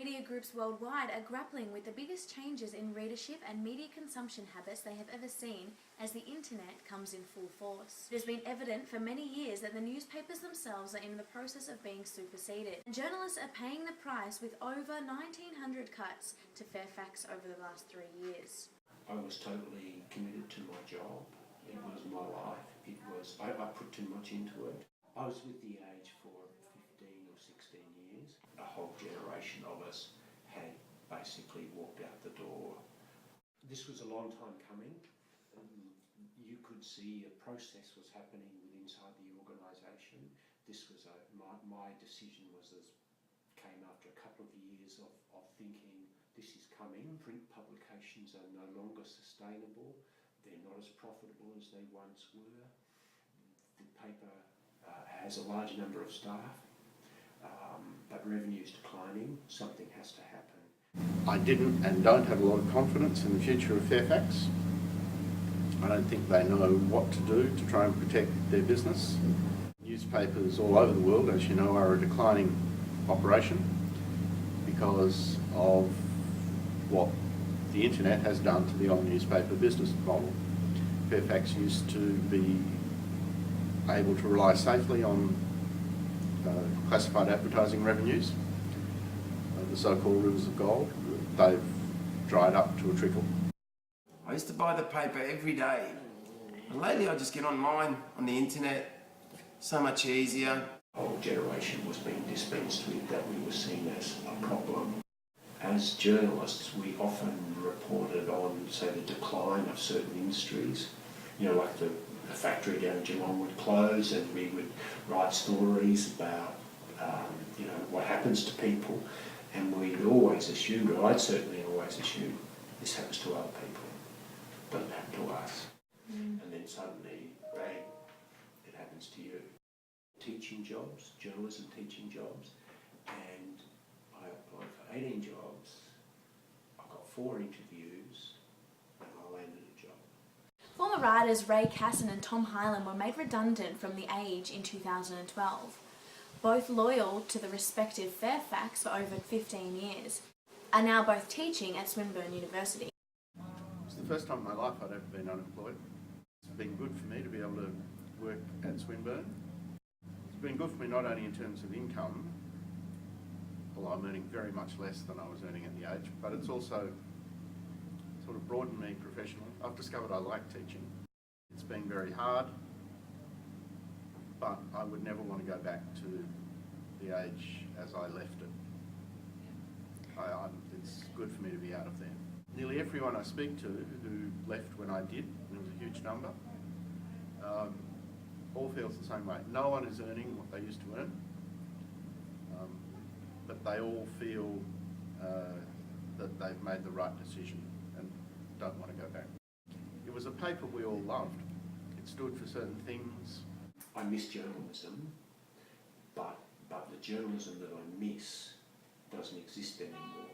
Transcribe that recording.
Media groups worldwide are grappling with the biggest changes in readership and media consumption habits they have ever seen as the internet comes in full force. It has been evident for many years that the newspapers themselves are in the process of being superseded, and journalists are paying the price with over 1,900 cuts to Fairfax over the last 3 years. I was totally committed to my job. It was my life. I put too much into it. I was with the Age for 15 or 16 years. A whole generation of us had basically walked out the door. This was a long time coming. You could see a process was happening inside the organisation. This was my decision came after a couple of years of thinking this is coming. Print publications are no longer sustainable. They're not as profitable as they once were. The paper has a large number of staff, but revenue's declining. Something has to happen. I didn't and don't have a lot of confidence in the future of Fairfax. I don't think they know what to do to try and protect their business. Newspapers all over the world, as you know, are a declining operation because of what the internet has done to the old newspaper business model. Fairfax used to be able to rely safely on classified advertising revenues, the so-called rivers of gold. They've dried up to a trickle. I used to buy the paper every day, and lately I just get online on the internet. So much easier. A whole generation was being dispensed with, that we were seen as a problem. As journalists, we often reported on, say, the decline of certain industries. You know, like the factory down in Geelong would close, and we would write stories about, what happens to people. And we'd always assumed, or I'd certainly always assumed, this happens to other people, doesn't happen to us. And then suddenly, bang, it happens to you. Teaching jobs, journalism teaching jobs, and I applied for 18 jobs. I got 4 interviews, and I landed a job. Former writers Ray Casson and Tom Hyland were made redundant from The Age in 2012. Both loyal to the respective Fairfax for over 15 years, are now both teaching at Swinburne University. It's the first time in my life I'd ever been unemployed. It's been good for me to be able to work at Swinburne. It's been good for me not only in terms of income, although I'm earning very much less than I was earning at The Age, but it's also sort of broadened me professionally. I've discovered I like teaching. It's been very hard, but I would never want to go back to The Age as I left it. It's good for me to be out of there. Nearly everyone I speak to who left when I did, and it was a huge number, all feels the same way. No one is earning what they used to earn, but they all feel that they've made the right decision and don't want to go back. It was a paper we all loved. It stood for certain things. I miss journalism, but the journalism that I miss doesn't exist anymore.